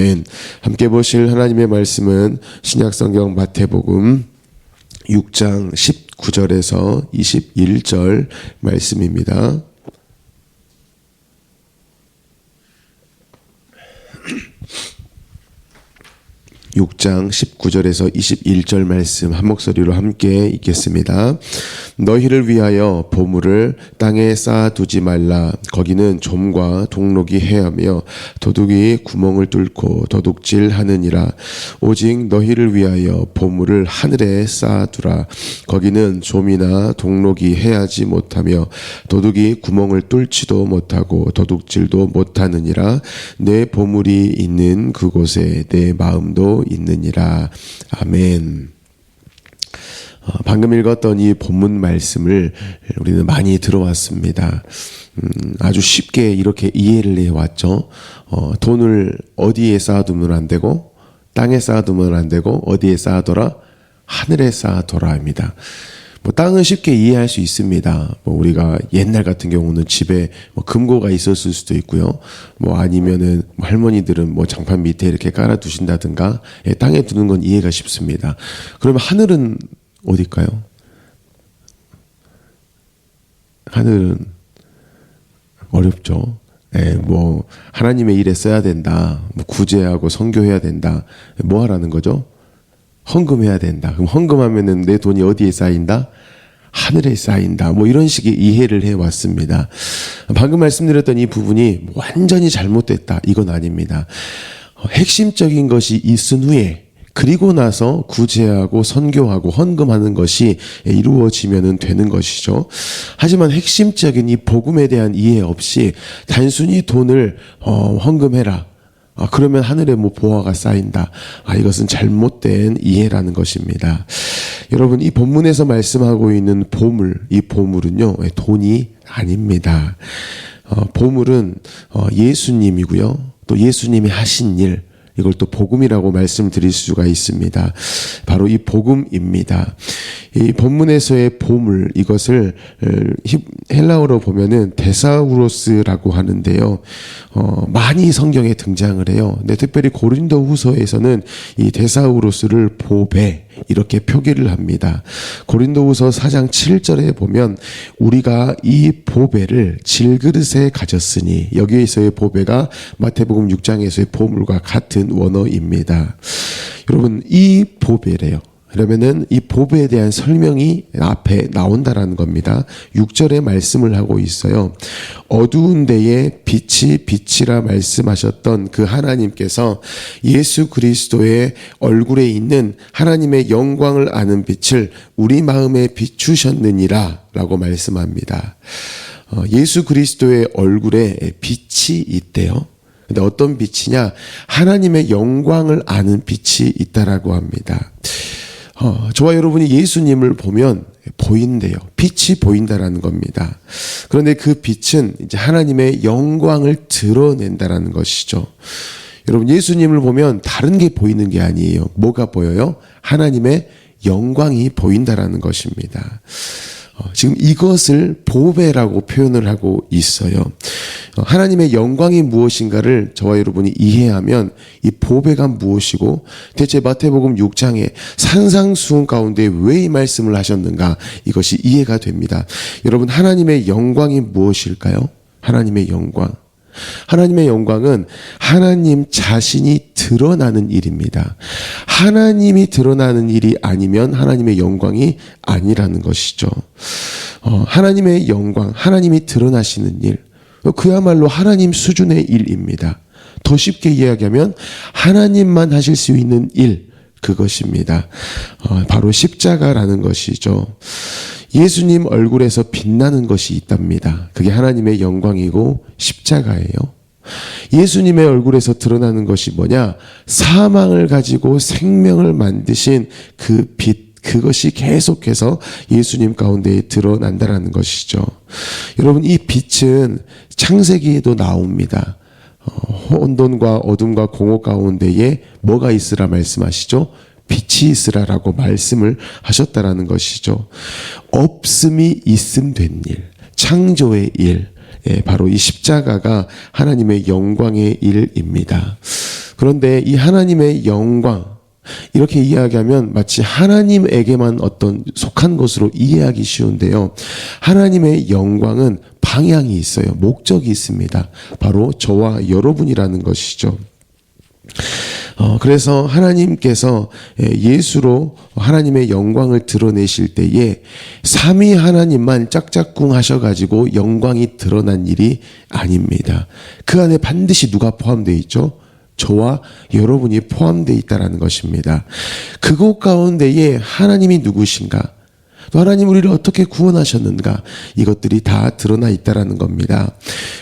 아멘. 함께 보실 하나님의 말씀은 신약성경 마태복음 6장 19절에서 21절 말씀입니다. 6장 19절에서 21절 말씀 한 목소리로 함께 읽겠습니다. 너희를 위하여 보물을 땅에 쌓아두지 말라. 거기는 좀과 동록이 해하며 도둑이 구멍을 뚫고 도둑질하느니라. 오직 너희를 위하여 보물을 하늘에 쌓아두라. 거기는 좀이나 동록이 해하지 못하며 도둑이 구멍을 뚫지도 못하고 도둑질도 못하느니라. 내 보물이 있는 그곳에 내 마음도 있느니라. 아멘. 방금 읽었던 이 본문 말씀을 우리는 많이 들어왔습니다. 아주 쉽게 이렇게 이해를 해왔죠. 돈을 어디에 쌓아두면 안 되고, 땅에 쌓아두면 안 되고, 어디에 쌓아둬라? 하늘에 쌓아둬라 합니다. 땅은 쉽게 이해할 수 있습니다. 우리가 옛날 같은 경우는 집에 금고가 있었을 수도 있고요. 아니면은 할머니들은 장판 밑에 이렇게 깔아 두신다든가, 땅에 두는 건 이해가 쉽습니다. 그러면 하늘은 어딜까요? 하늘은 어렵죠. 하나님의 일에 써야 된다. 구제하고 선교해야 된다. 뭐 하라는 거죠? 헌금해야 된다. 그럼 헌금하면은 내 돈이 어디에 쌓인다? 하늘에 쌓인다. 이런 식의 이해를 해왔습니다. 방금 말씀드렸던 이 부분이 완전히 잘못됐다. 이건 아닙니다. 핵심적인 것이 있은 후에 그리고 나서 구제하고 선교하고 헌금하는 것이 이루어지면 되는 것이죠. 하지만 핵심적인 이 복음에 대한 이해 없이 단순히 돈을 헌금해라. 그러면 하늘에 보화가 쌓인다. 이것은 잘못된 이해라는 것입니다. 여러분, 이 본문에서 말씀하고 있는 보물, 이 보물은요, 돈이 아닙니다. 보물은 예수님이고요. 또 예수님이 하신 일, 이걸 또 복음이라고 말씀드릴 수가 있습니다. 바로 이 복음입니다. 이 본문에서의 보물, 이것을 헬라어로 보면은 데사우로스라고 하는데요. 많이 성경에 등장을 해요. 근데 특별히 고린도 후서에서는 이 데사우로스를 보배, 이렇게 표기를 합니다. 고린도후서 4장 7절에 보면 우리가 이 보배를 질그릇에 가졌으니, 여기에서의 보배가 마태복음 6장에서의 보물과 같은 원어입니다. 여러분, 이 보배래요. 그러면은 이 보배에 대한 설명이 앞에 나온다라는 겁니다. 6절에 말씀을 하고 있어요. 어두운 데에 빛이 빛이라 말씀하셨던 그 하나님께서 예수 그리스도의 얼굴에 있는 하나님의 영광을 아는 빛을 우리 마음에 비추셨느니라 라고 말씀합니다. 예수 그리스도의 얼굴에 빛이 있대요. 근데 어떤 빛이냐? 하나님의 영광을 아는 빛이 있다라고 합니다. 저와 여러분이 예수님을 보면 보인대요. 빛이 보인다라는 겁니다. 그런데 그 빛은 이제 하나님의 영광을 드러낸다라는 것이죠. 여러분, 예수님을 보면 다른 게 보이는 게 아니에요. 뭐가 보여요? 하나님의 영광이 보인다라는 것입니다. 지금 이것을 보배라고 표현을 하고 있어요. 하나님의 영광이 무엇인가를 저와 여러분이 이해하면 이 보배가 무엇이고 대체 마태복음 6장에 산상수훈 가운데 왜 이 말씀을 하셨는가, 이것이 이해가 됩니다. 여러분, 하나님의 영광이 무엇일까요? 하나님의 영광. 하나님의 영광은 하나님 자신이 드러나는 일입니다. 하나님이 드러나는 일이 아니면 하나님의 영광이 아니라는 것이죠. 하나님의 영광, 하나님이 드러나시는 일, 그야말로 하나님 수준의 일입니다. 더 쉽게 이야기하면 하나님만 하실 수 있는 일, 그것입니다. 바로 십자가라는 것이죠. 예수님 얼굴에서 빛나는 것이 있답니다. 그게 하나님의 영광이고 십자가예요. 예수님의 얼굴에서 드러나는 것이 뭐냐? 사망을 가지고 생명을 만드신 그 빛, 그것이 계속해서 예수님 가운데 드러난다라는 것이죠. 여러분, 이 빛은 창세기에도 나옵니다. 혼돈과 어둠과 공허 가운데에 뭐가 있으라 말씀하시죠? 빛이 있으라라고 말씀을 하셨다라는 것이죠. 없음이 있음 된 일, 창조의 일, 바로 이 십자가가 하나님의 영광의 일입니다. 그런데 이 하나님의 영광, 이렇게 이야기하면 마치 하나님에게만 어떤 속한 것으로 이해하기 쉬운데요. 하나님의 영광은 방향이 있어요. 목적이 있습니다. 바로 저와 여러분이라는 것이죠. 그래서 하나님께서 예수로 하나님의 영광을 드러내실 때에 삼위 하나님만 짝짝꿍 하셔가지고 영광이 드러난 일이 아닙니다. 그 안에 반드시 누가 포함되어 있죠? 저와 여러분이 포함되어 있다는 것입니다. 그곳 가운데에 하나님이 누구신가? 또 하나님 우리를 어떻게 구원하셨는가? 이것들이 다 드러나 있다는 겁니다.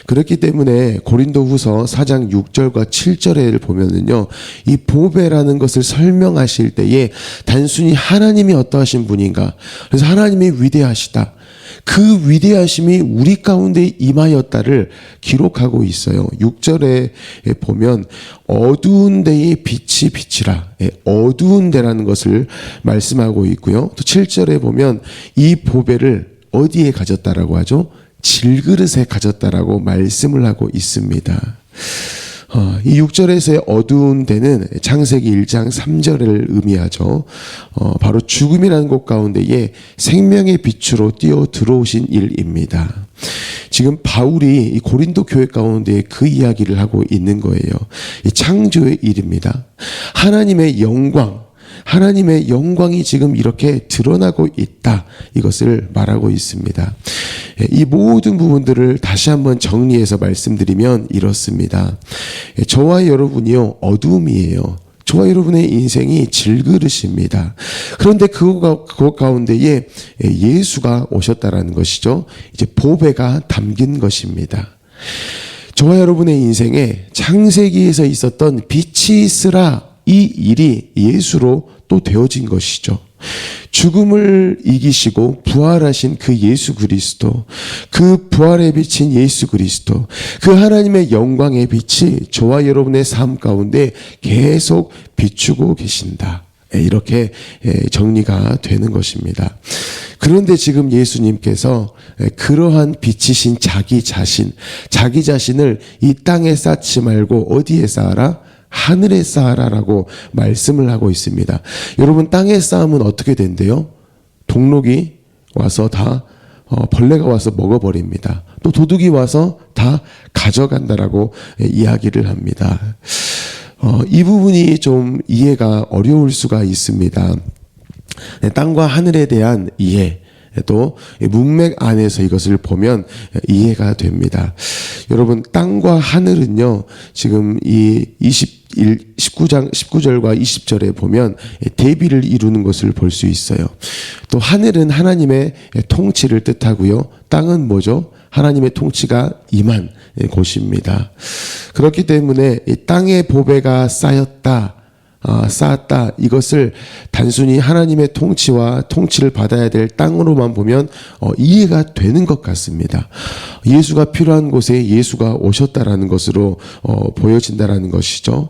그렇기 때문에 고린도후서 4장 6절과 7절을 보면은요, 이 보배라는 것을 설명하실 때에 단순히 하나님이 어떠하신 분인가? 그래서 하나님이 위대하시다. 그 위대하심이 우리 가운데 임하였다를 기록하고 있어요. 6절에 보면 어두운 데에 빛이 비치라. 어두운 데라는 것을 말씀하고 있고요. 또 7절에 보면 이 보배를 어디에 가졌다라고 하죠? 질그릇에 가졌다라고 말씀을 하고 있습니다. 이 6절에서의 어두운 데는 창세기 1장 3절을 의미하죠. 바로 죽음이라는 곳 가운데에 생명의 빛으로 뛰어 들어오신 일입니다. 지금 바울이 이 고린도 교회 가운데 그 이야기를 하고 있는 거예요. 이 창조의 일입니다. 하나님의 영광, 하나님의 영광이 지금 이렇게 드러나고 있다. 이것을 말하고 있습니다. 이 모든 부분들을 다시 한번 정리해서 말씀드리면 이렇습니다. 저와 여러분이요, 어두움이에요. 저와 여러분의 인생이 질그릇입니다. 그런데 그것 가운데에 예수가 오셨다라는 것이죠. 이제 보배가 담긴 것입니다. 저와 여러분의 인생에 창세기에서 있었던 빛이 있으라, 이 일이 예수로 또 되어진 것이죠. 죽음을 이기시고 부활하신 그 예수 그리스도, 그 부활에 비친 예수 그리스도, 그 하나님의 영광의 빛이 저와 여러분의 삶 가운데 계속 비추고 계신다. 이렇게 정리가 되는 것입니다. 그런데 지금 예수님께서 그러한 빛이신 자기 자신을 이 땅에 쌓지 말고 어디에 쌓아라? 하늘에 쌓아라라고 말씀을 하고 있습니다. 여러분, 땅에 쌓으면 어떻게 된대요? 동록이 와서 다 벌레가 와서 먹어버립니다. 또 도둑이 와서 다 가져간다라고 이야기를 합니다. 이 부분이 좀 이해가 어려울 수가 있습니다. 땅과 하늘에 대한 이해, 또 문맥 안에서 이것을 보면 이해가 됩니다. 여러분, 땅과 하늘은요, 지금 이 19절과 20절에 보면 대비를 이루는 것을 볼 수 있어요. 또 하늘은 하나님의 통치를 뜻하고요. 땅은 뭐죠? 하나님의 통치가 임한 곳입니다. 그렇기 때문에 이 땅의 보배가 쌓였다, 쌓았다, 이것을 단순히 하나님의 통치와 통치를 받아야 될 땅으로만 보면 이해가 되는 것 같습니다. 예수가 필요한 곳에 예수가 오셨다라는 것으로 보여진다라는 것이죠.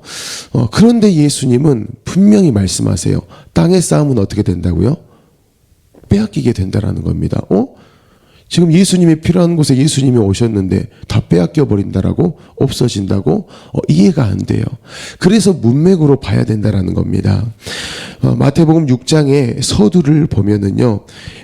그런데 예수님은 분명히 말씀하세요. 땅에 쌓으면 어떻게 된다고요? 빼앗기게 된다라는 겁니다. 지금 예수님이 필요한 곳에 예수님이 오셨는데 다 빼앗겨 버린다라고, 없어진다고? 이해가 안 돼요. 그래서 문맥으로 봐야 된다라는 겁니다. 마태복음 6장의 서두를 보면은요,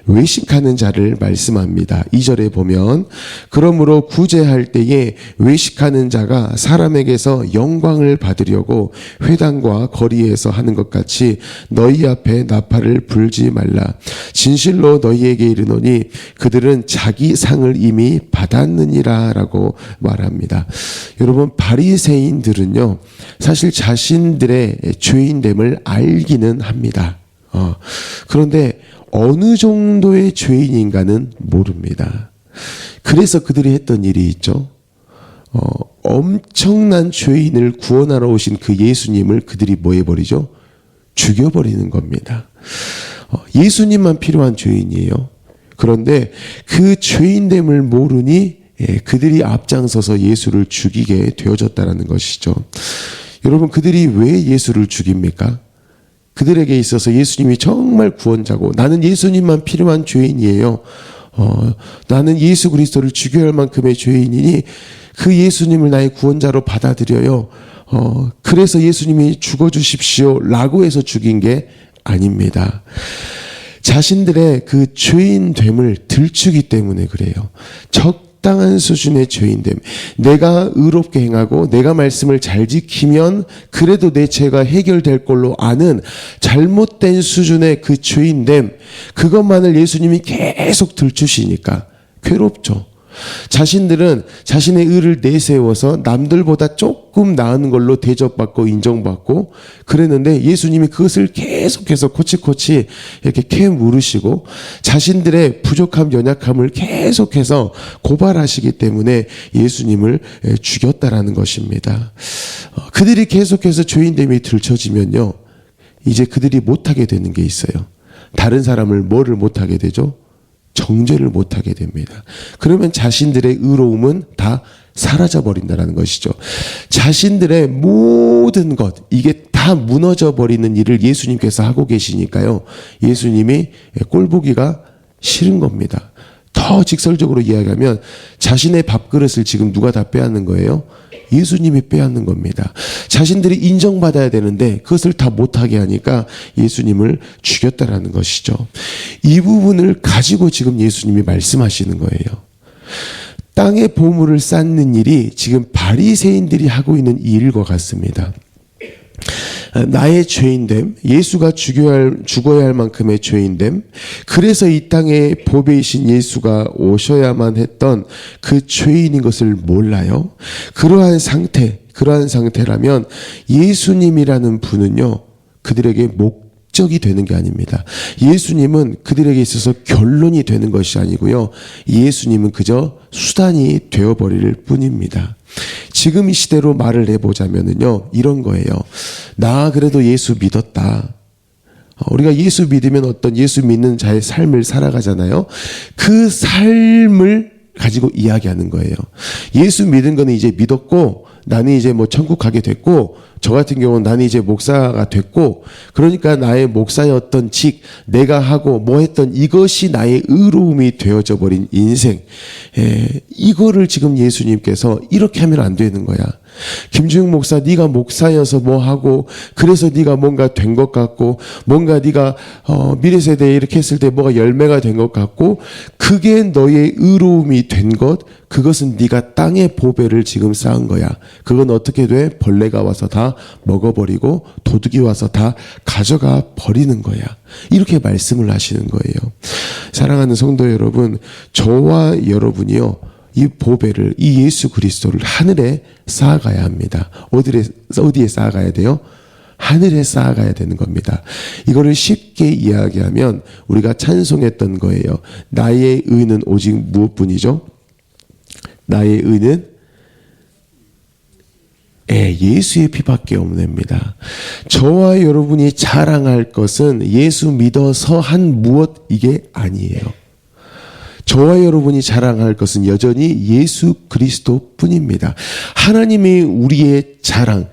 외식하는 자를 말씀합니다. 2절에 보면, 그러므로 구제할 때에 외식하는 자가 사람에게서 영광을 받으려고 회당과 거리에서 하는 것 같이 너희 앞에 나팔을 불지 말라. 진실로 너희에게 이르노니 그들은 자기 상을 이미 받았느니라 라고 말합니다. 여러분, 바리새인들은요, 사실 자신들의 죄인됨을 알기는 합니다. 그런데 어느 정도의 죄인인가는 모릅니다. 그래서 그들이 했던 일이 있죠. 엄청난 죄인을 구원하러 오신 그 예수님을 그들이 뭐 해버리죠? 죽여버리는 겁니다. 예수님만 필요한 죄인이에요. 그런데 그 죄인됨을 모르니 그들이 앞장서서 예수를 죽이게 되어졌다는 것이죠. 여러분, 그들이 왜 예수를 죽입니까? 그들에게 있어서 예수님이 정말 구원자고, 나는 예수님만 필요한 죄인이에요. 나는 예수 그리스도를 죽여야 할 만큼의 죄인이니 그 예수님을 나의 구원자로 받아들여요. 그래서 예수님이 죽어주십시오 라고 해서 죽인 게 아닙니다. 자신들의 그 죄인됨을 들추기 때문에 그래요. 적당한 수준의 죄인됨. 내가 의롭게 행하고 내가 말씀을 잘 지키면 그래도 내 죄가 해결될 걸로 아는 잘못된 수준의 그 죄인됨, 그것만을 예수님이 계속 들추시니까 괴롭죠. 자신들은 자신의 의를 내세워서 남들보다 조금 나은 걸로 대접받고 인정받고 그랬는데 예수님이 그것을 계속해서 코치코치 이렇게 캐물으시고 자신들의 부족함, 연약함을 계속해서 고발하시기 때문에 예수님을 죽였다라는 것입니다. 그들이 계속해서 죄인됨이 들춰지면요, 이제 그들이 못하게 되는 게 있어요. 다른 사람을 뭐를 못하게 되죠? 정죄를 못하게 됩니다. 그러면 자신들의 의로움은 다 사라져 버린다는 것이죠. 자신들의 모든 것, 이게 다 무너져 버리는 일을 예수님께서 하고 계시니까요, 예수님이 꼴보기가 싫은 겁니다. 더 직설적으로 이야기하면 자신의 밥그릇을 지금 누가 다 빼앗는 거예요? 예수님이 빼앗는 겁니다. 자신들이 인정받아야 되는데 그것을 다 못하게 하니까 예수님을 죽였다라는 것이죠. 이 부분을 가지고 지금 예수님이 말씀하시는 거예요. 땅에 보물을 쌓는 일이 지금 바리새인들이 하고 있는 일과 같습니다. 나의 죄인됨, 예수가 죽어야 할 만큼의 죄인됨, 그래서 이 땅에 보배이신 예수가 오셔야만 했던 그 죄인인 것을 몰라요. 그러한 상태라면 예수님이라는 분은요, 그들에게 목적이 되는 게 아닙니다. 예수님은 그들에게 있어서 결론이 되는 것이 아니고요, 예수님은 그저 수단이 되어버릴 뿐입니다. 지금 이 시대로 말을 해보자면요, 이런 거예요. 나 그래도 예수 믿었다. 우리가 예수 믿으면 어떤 예수 믿는 자의 삶을 살아가잖아요. 그 삶을 가지고 이야기하는 거예요. 예수 믿은 거는 이제 믿었고, 나는 이제 뭐 천국 가게 됐고, 저 같은 경우는 나는 이제 목사가 됐고, 그러니까 나의 목사의 어떤 직, 내가 하고 뭐 했던 이것이 나의 의로움이 되어져 버린 인생, 이거를 지금 예수님께서 이렇게 하면 안 되는 거야. 김주영 목사, 네가 목사여서 뭐 하고 그래서 네가 뭔가 된 것 같고, 뭔가 네가 미래세대에 이렇게 했을 때 뭐가 열매가 된 것 같고, 그게 너의 의로움이 된 것, 그것은 네가 땅의 보배를 지금 쌓은 거야. 그건 어떻게 돼? 벌레가 와서 다 먹어버리고 도둑이 와서 다 가져가 버리는 거야. 이렇게 말씀을 하시는 거예요. 사랑하는 성도 여러분, 저와 여러분이요, 이 보배를, 이 예수 그리스도를 하늘에 쌓아가야 합니다. 어디에 쌓아가야 돼요? 하늘에 쌓아가야 되는 겁니다. 이거를 쉽게 이야기하면 우리가 찬송했던 거예요. 나의 의는 오직 무엇뿐이죠? 나의 의는 예수의 피밖에 없습니다. 저와 여러분이 자랑할 것은 예수 믿어서 한 무엇, 이게 아니에요. 저와 여러분이 자랑할 것은 여전히 예수 그리스도 뿐입니다. 하나님이 우리의 자랑,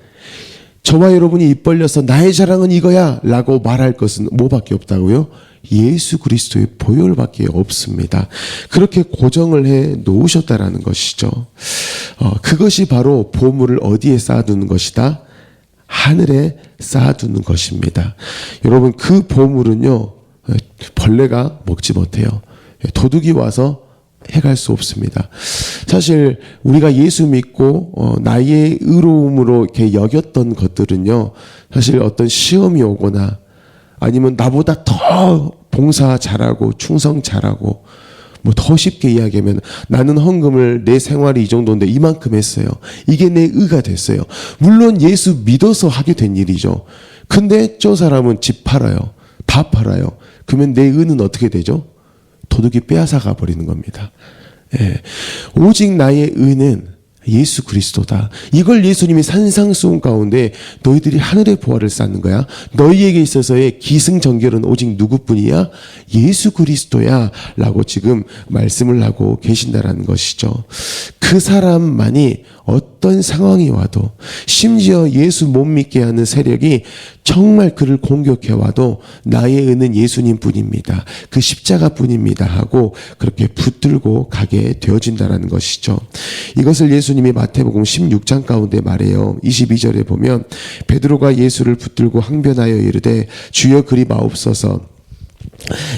저와 여러분이 입 벌려서 나의 자랑은 이거야 라고 말할 것은 뭐밖에 없다고요? 예수 그리스도의 보혈밖에 없습니다. 그렇게 고정을 해 놓으셨다라는 것이죠. 그것이 바로 보물을 어디에 쌓아두는 것이다? 하늘에 쌓아두는 것입니다. 여러분, 그 보물은요, 벌레가 먹지 못해요. 도둑이 와서 해갈 수 없습니다. 사실 우리가 예수 믿고 나의 의로움으로 이렇게 여겼던 것들은요, 사실 어떤 시험이 오거나 아니면 나보다 더 봉사 잘하고 충성 잘하고, 뭐 더 쉽게 이야기하면 나는 헌금을 내 생활이 이 정도인데 이만큼 했어요. 이게 내 의가 됐어요. 물론 예수 믿어서 하게 된 일이죠. 근데 저 사람은 집 팔아요. 다 팔아요. 그러면 내 의는 어떻게 되죠? 도둑이 빼앗아 가버리는 겁니다. 오직 나의 의는 예수 그리스도다. 이걸 예수님이 산상수훈 가운데 너희들이 하늘의 보화를 쌓는 거야. 너희에게 있어서의 기승전결은 오직 누구뿐이야? 예수 그리스도야 라고 지금 말씀을 하고 계신다라는 것이죠. 그 사람만이 어떤 상황이 와도, 심지어 예수 못 믿게 하는 세력이 정말 그를 공격해 와도 나의 은은 예수님 뿐입니다, 그 십자가 뿐입니다 하고 그렇게 붙들고 가게 되어진다는 것이죠. 이것을 예수님이 마태복음 16장 가운데 말해요. 22절에 보면 베드로가 예수를 붙들고 항변하여 이르되 주여 그리 마옵소서,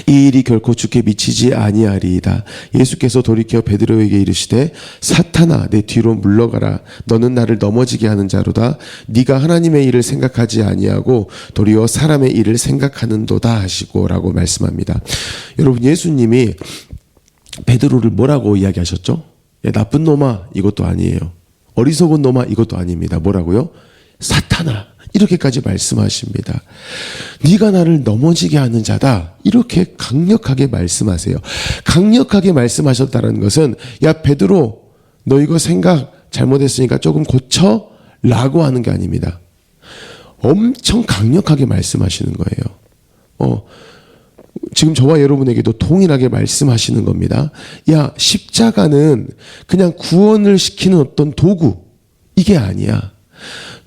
이 일이 결코 주께 미치지 아니하리이다. 예수께서 돌이켜 베드로에게 이르시되 사탄아 내 뒤로 물러가라, 너는 나를 넘어지게 하는 자로다. 네가 하나님의 일을 생각하지 아니하고 도리어 사람의 일을 생각하는도다 하시고 라고 말씀합니다. 여러분, 예수님이 베드로를 뭐라고 이야기하셨죠? 야, 나쁜 놈아 이것도 아니에요. 어리석은 놈아 이것도 아닙니다. 뭐라고요? 사탄아, 이렇게까지 말씀하십니다. 네가 나를 넘어지게 하는 자다, 이렇게 강력하게 말씀하세요. 강력하게 말씀하셨다는 것은 야 베드로, 너 이거 생각 잘못했으니까 조금 고쳐 라고 하는 게 아닙니다. 엄청 강력하게 말씀하시는 거예요. 지금 저와 여러분에게도 동일하게 말씀하시는 겁니다. 야, 십자가는 그냥 구원을 시키는 어떤 도구, 이게 아니야.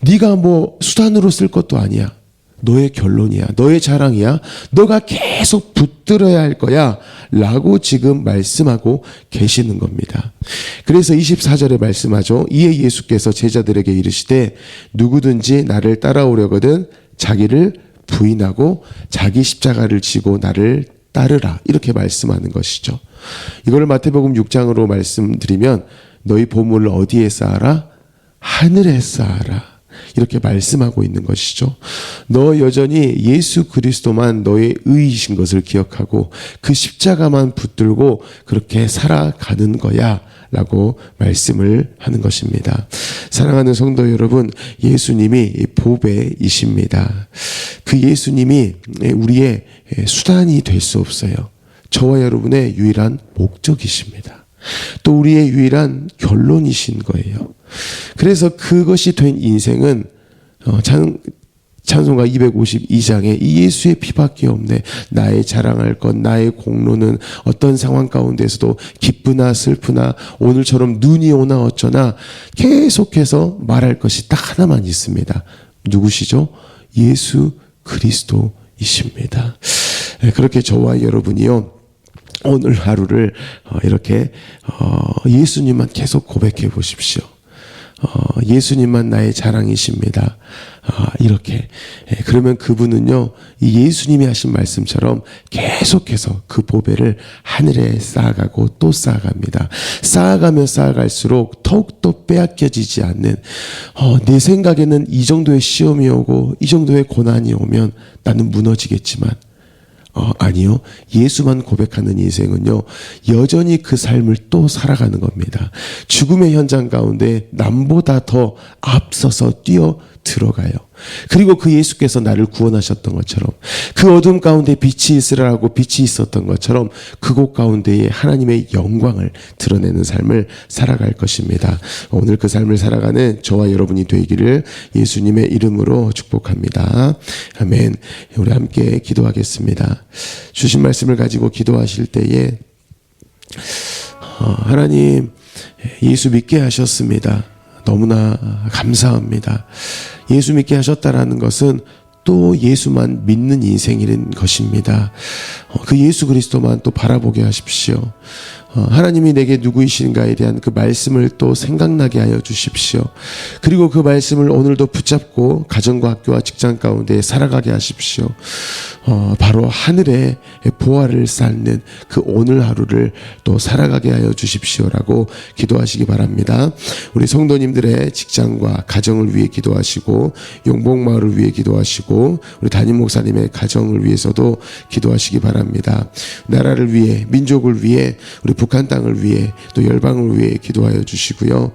네가 뭐 수단으로 쓸 것도 아니야. 너의 결론이야. 너의 자랑이야. 너가 계속 붙들어야 할 거야 라고 지금 말씀하고 계시는 겁니다. 그래서 24절에 말씀하죠. 이에 예수께서 제자들에게 이르시되 누구든지 나를 따라오려거든 자기를 부인하고 자기 십자가를 지고 나를 따르라, 이렇게 말씀하는 것이죠. 이걸 마태복음 6장으로 말씀드리면 너희 보물을 어디에 쌓아라? 하늘에 쌓아라, 이렇게 말씀하고 있는 것이죠. 너 여전히 예수 그리스도만 너의 의이신 것을 기억하고 그 십자가만 붙들고 그렇게 살아가는 거야 라고 말씀을 하는 것입니다. 사랑하는 성도 여러분, 예수님이 보배이십니다. 그 예수님이 우리의 수단이 될 수 없어요. 저와 여러분의 유일한 목적이십니다. 또 우리의 유일한 결론이신 거예요. 그래서 그것이 된 인생은 찬송가 252장에 이 예수의 피밖에 없네, 나의 자랑할 것, 나의 공로는 어떤 상황 가운데서도 기쁘나 슬프나 오늘처럼 눈이 오나 어쩌나 계속해서 말할 것이 딱 하나만 있습니다. 누구시죠? 예수 그리스도이십니다. 그렇게 저와 여러분이요, 오늘 하루를 이렇게 예수님만 계속 고백해 보십시오. 예수님만 나의 자랑이십니다. 이렇게. 그러면 그분은요, 이 예수님이 하신 말씀처럼 계속해서 그 보배를 하늘에 쌓아가고 또 쌓아갑니다. 쌓아가면 쌓아갈수록 더욱더 빼앗겨지지 않는, 내 생각에는 이 정도의 시험이 오고 이 정도의 고난이 오면 나는 무너지겠지만 아니요. 예수만 고백하는 인생은요, 여전히 그 삶을 또 살아가는 겁니다. 죽음의 현장 가운데 남보다 더 앞서서 뛰어 들어가요. 그리고 그 예수께서 나를 구원하셨던 것처럼, 그 어둠 가운데 빛이 있으라고 빛이 있었던 것처럼 그곳 가운데에 하나님의 영광을 드러내는 삶을 살아갈 것입니다. 오늘 그 삶을 살아가는 저와 여러분이 되기를 예수님의 이름으로 축복합니다. 아멘. 우리 함께 기도하겠습니다. 주신 말씀을 가지고 기도하실 때에 하나님, 예수 믿게 하셨습니다. 너무나 감사합니다. 예수 믿게 하셨다라는 것은 또 예수만 믿는 인생이라는 것입니다. 그 예수 그리스도만 또 바라보게 하십시오. 하나님이 내게 누구이신가에 대한 그 말씀을 또 생각나게 하여 주십시오. 그리고 그 말씀을 오늘도 붙잡고 가정과 학교와 직장 가운데 살아가게 하십시오. 바로 하늘에 보화를 쌓는 그 오늘 하루를 또 살아가게 하여 주십시오라고 기도하시기 바랍니다. 우리 성도님들의 직장과 가정을 위해 기도하시고, 용복마을을 위해 기도하시고, 우리 담임 목사님의 가정을 위해서도 기도하시기 바랍니다. 나라를 위해, 민족을 위해, 우리 북한 땅을 위해, 또 열방을 위해 기도하여 주시고요.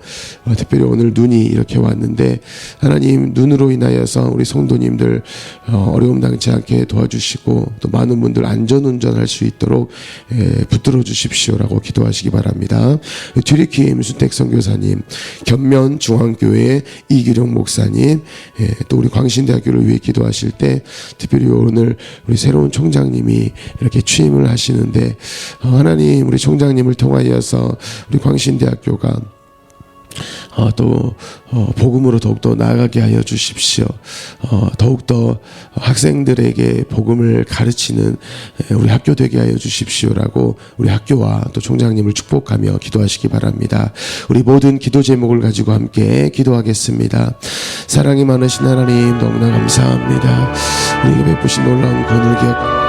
특별히 오늘 눈이 이렇게 왔는데 하나님, 눈으로 인하여서 우리 성도님들 어려움 당치 않게 도와주시고, 또 많은 분들 안전운전할 수 있도록 붙들어 주십시오라고 기도하시기 바랍니다. 뒤리킴 순택 선교사님, 견면 중앙교회 이기룡 목사님, 또 우리 광신대학교를 위해 기도하실 때 특별히 오늘 우리 새로운 총장님이 이렇게 취임을 하시는데 하나님, 우리 총장님을 통하여서 우리 광신대학교가 또 복음으로 더욱더 나아가게 하여 주십시오. 더욱더 학생들에게 복음을 가르치는 우리 학교 되게 하여 주십시오라고 우리 학교와 또 총장님을 축복하며 기도하시기 바랍니다. 우리 모든 기도 제목을 가지고 함께 기도하겠습니다. 사랑이 많으신 하나님 너무나 감사합니다. 우리에게 베푸신 놀라운 권을 기억합니다.